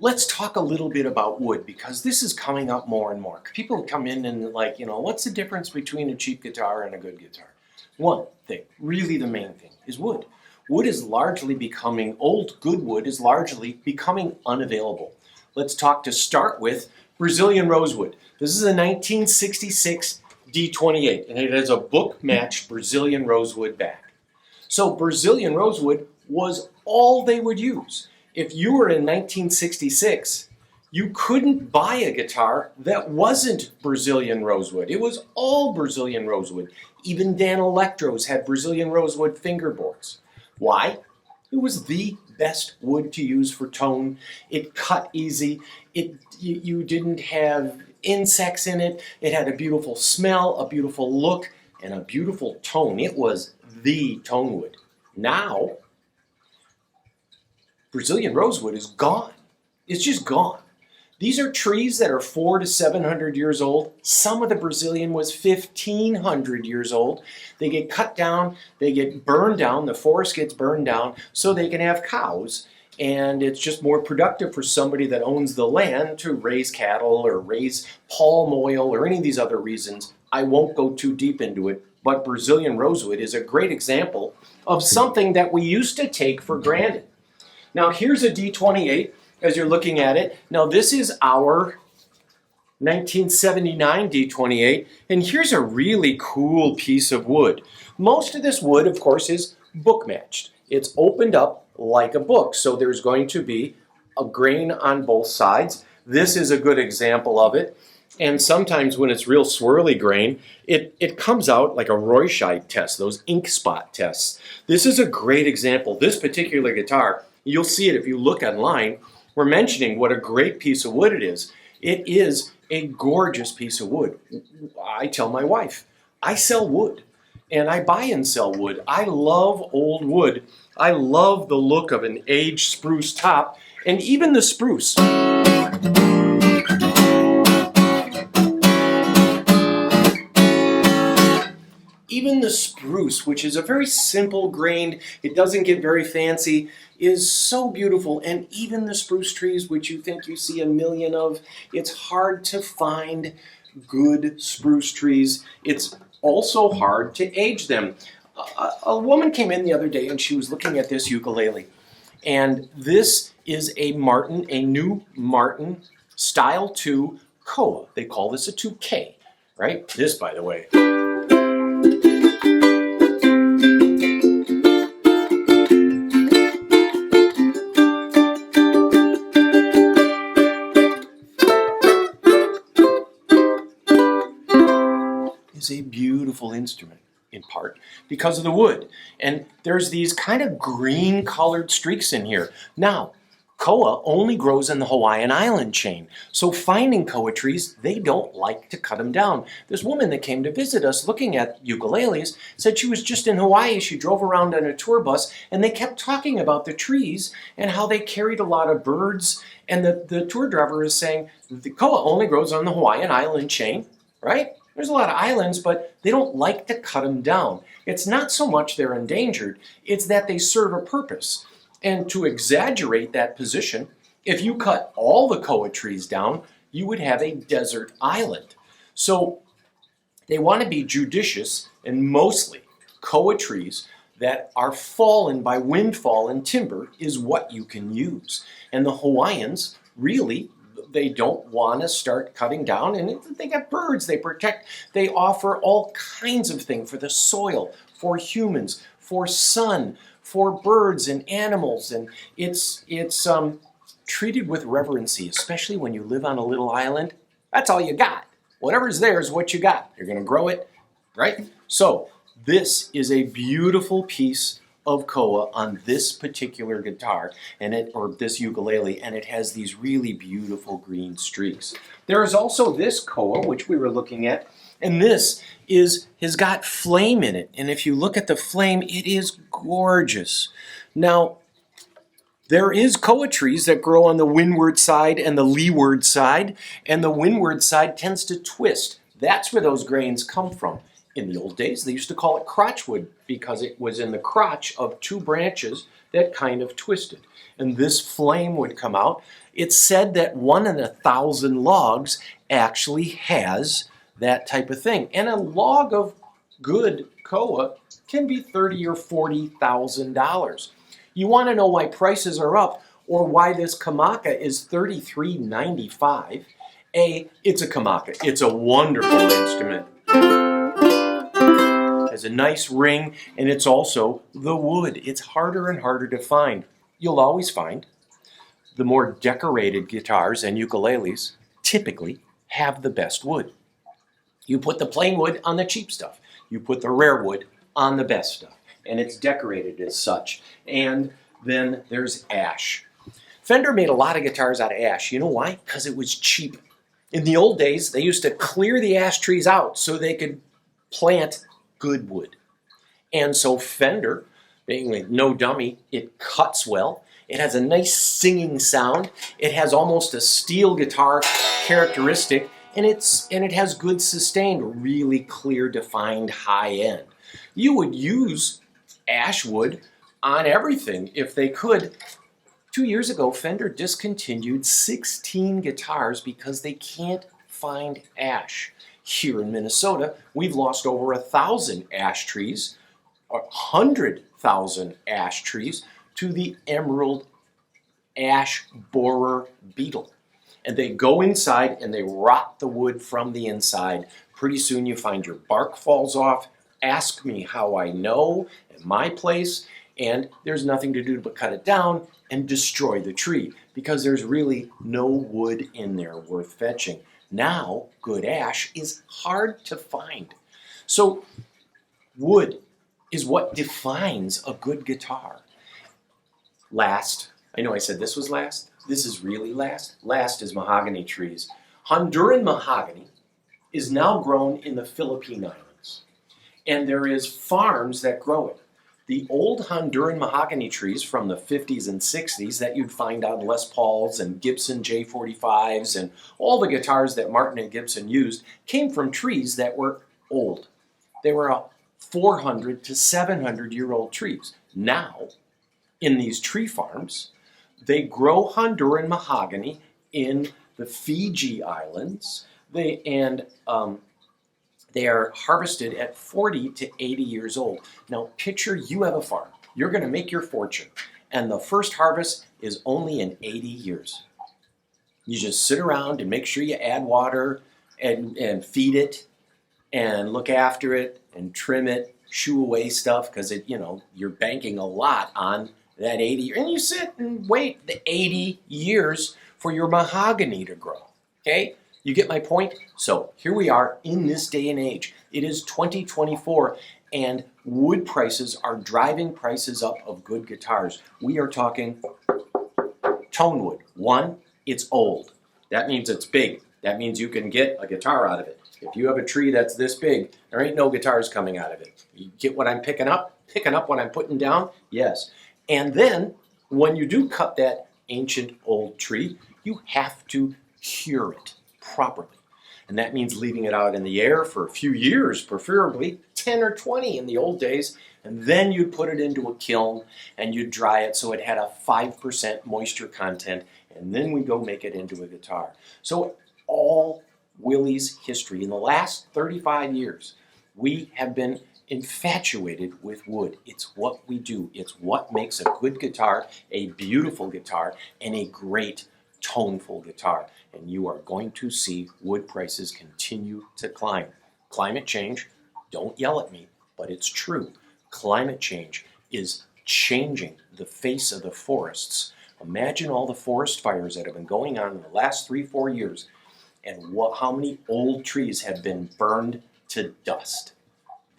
Let's talk a little bit about wood, because this is coming up more and more. People come in and what's the difference between a cheap guitar and a good guitar? One thing, really the main thing, is wood. Wood is largely becoming, old good wood is largely becoming unavailable. Let's talk to start with Brazilian rosewood. This is a 1966 D28, and it has a book-matched Brazilian rosewood back. So Brazilian rosewood was all they would use. If you were in 1966, you couldn't buy a guitar that wasn't Brazilian rosewood. It was all Brazilian rosewood. Even Dan Electros had Brazilian rosewood fingerboards. Why? It was the best wood to use for tone. It cut easy. You didn't have insects in it. It had a beautiful smell, a beautiful look, and a beautiful tone. It was the tone wood. Now, Brazilian rosewood is gone. It's just gone. These are trees that are 400 to 700 years old. Some of the Brazilian was 1,500 years old. They get cut down, they get burned down, the forest gets burned down so they can have cows. And it's just more productive for somebody that owns the land to raise cattle or raise palm oil or any of these other reasons. I won't go too deep into it, but Brazilian rosewood is a great example of something that we used to take for granted. Now here's a D28 as you're looking at it. Now this is our 1979 D28, and here's a really cool piece of wood. Most of this wood, of course, is book matched. It's opened up like a book, so there's going to be a grain on both sides. This is a good example of it. And sometimes when it's real swirly grain, it comes out like a Rorschach test, those ink spot tests. This is a great example. This particular guitar, you'll see it if you look online. We're mentioning what a great piece of wood it is. It is a gorgeous piece of wood. I tell my wife, I sell wood, and I buy and sell wood. I love old wood. I love the look of an aged spruce top, and even the spruce. Even the spruce, which is a very simple grained, it doesn't get very fancy, is so beautiful. And even the spruce trees, which you think you see a million of, it's hard to find good spruce trees. It's also hard to age them. A woman came in the other day and she was looking at this ukulele. And this is a Martin, a new Martin Style 2 Koa. They call this a 2K, right? This, by the way. Is a beautiful instrument, in part because of the wood. And there's these kind of green colored streaks in here. Now, koa only grows in the Hawaiian island chain. So finding koa trees, they don't like to cut them down. This woman that came to visit us looking at ukuleles said she was just in Hawaii. She drove around on a tour bus and they kept talking about the trees and how they carried a lot of birds. And the tour driver is saying, the koa only grows on the Hawaiian island chain, right? There's a lot of islands, but they don't like to cut them down. It's not so much they're endangered, it's that they serve a purpose. And to exaggerate that position, if you cut all the koa trees down, you would have a desert island. So they want to be judicious, and mostly koa trees that are fallen by windfall and timber is what you can use. And the Hawaiians really, they don't want to start cutting down, and they got birds they protect. They offer all kinds of things for the soil, for humans, for sun, for birds and animals, and it's treated with reverency, especially when you live on a little island. That's all you got. Whatever's there is what you got. You're going to grow it, right? So this is a beautiful piece of koa on this particular guitar, or this ukulele, and it has these really beautiful green streaks. There is also this koa, which we were looking at, and this has got flame in it. And if you look at the flame, it is gorgeous. Now, there is koa trees that grow on the windward side and the leeward side, and the windward side tends to twist. That's where those grains come from. In the old days, they used to call it crotchwood because it was in the crotch of two branches that kind of twisted. And this flame would come out. It's said that 1 in 1,000 logs actually has that type of thing. And a log of good koa can be $30,000 or $40,000. You want to know why prices are up or why this kamaka is $33.95? It's a kamaka. It's a wonderful instrument. Has a nice ring, and it's also the wood. It's harder and harder to find. You'll always find the more decorated guitars and ukuleles typically have the best wood. You put the plain wood on the cheap stuff. You put the rare wood on the best stuff, and it's decorated as such. And then there's ash. Fender made a lot of guitars out of ash. You know why? Because it was cheap. In the old days, they used to clear the ash trees out so they could plant good wood. And so Fender, being no dummy, it cuts well. It has a nice singing sound. It has almost a steel guitar characteristic, and it has good sustain, really clear, defined high end. You would use ash wood on everything if they could. 2 years ago, Fender discontinued 16 guitars because they can't find ash. Here in Minnesota, we've lost over 1,000 ash trees, 100,000 ash trees to the emerald ash borer beetle. And they go inside and they rot the wood from the inside. Pretty soon you find your bark falls off. Ask me how I know at my place, and there's nothing to do but cut it down and destroy the tree because there's really no wood in there worth fetching. Now, good ash is hard to find. So, wood is what defines a good guitar. Last, I know I said this was last. This is really last. Last is mahogany trees. Honduran mahogany is now grown in the Philippine Islands. And there is farms that grow it. The old Honduran mahogany trees from the 50s and 60s that you'd find on Les Pauls and Gibson J45s and all the guitars that Martin and Gibson used came from trees that were old. They were 400 to 700-year-old trees. Now, in these tree farms, they grow Honduran mahogany in the Fiji Islands. They are harvested at 40 to 80 years old. Now picture you have a farm. You're going to make your fortune. And the first harvest is only in 80 years. You just sit around and make sure you add water and feed it and look after it and trim it, shoo away stuff because you're banking a lot on that 80 years. And you sit and wait the 80 years for your mahogany to grow. Okay? You get my point? So here we are in this day and age. It is 2024 and wood prices are driving prices up of good guitars. We are talking tone wood. One, it's old. That means it's big. That means you can get a guitar out of it. If you have a tree that's this big, there ain't no guitars coming out of it. You get what I'm picking up? Picking up what I'm putting down? Yes. And then when you do cut that ancient old tree, you have to cure it properly. And that means leaving it out in the air for a few years, preferably 10 or 20 in the old days, and then you'd put it into a kiln and you'd dry it so it had a 5% moisture content, and then we go make it into a guitar. So all Willie's history, in the last 35 years, we have been infatuated with wood. It's what we do. It's what makes a good guitar, a beautiful guitar, and a great toneful guitar. And you are going to see wood prices continue to climb. Climate change, don't yell at me, but it's true. Climate change is changing the face of the forests. Imagine all the forest fires that have been going on in the last 3-4 years and how many old trees have been burned to dust.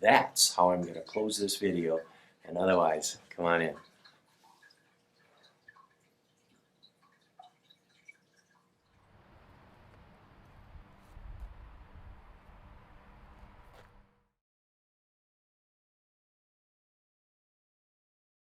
That's how I'm going to close this video. And otherwise, come on in.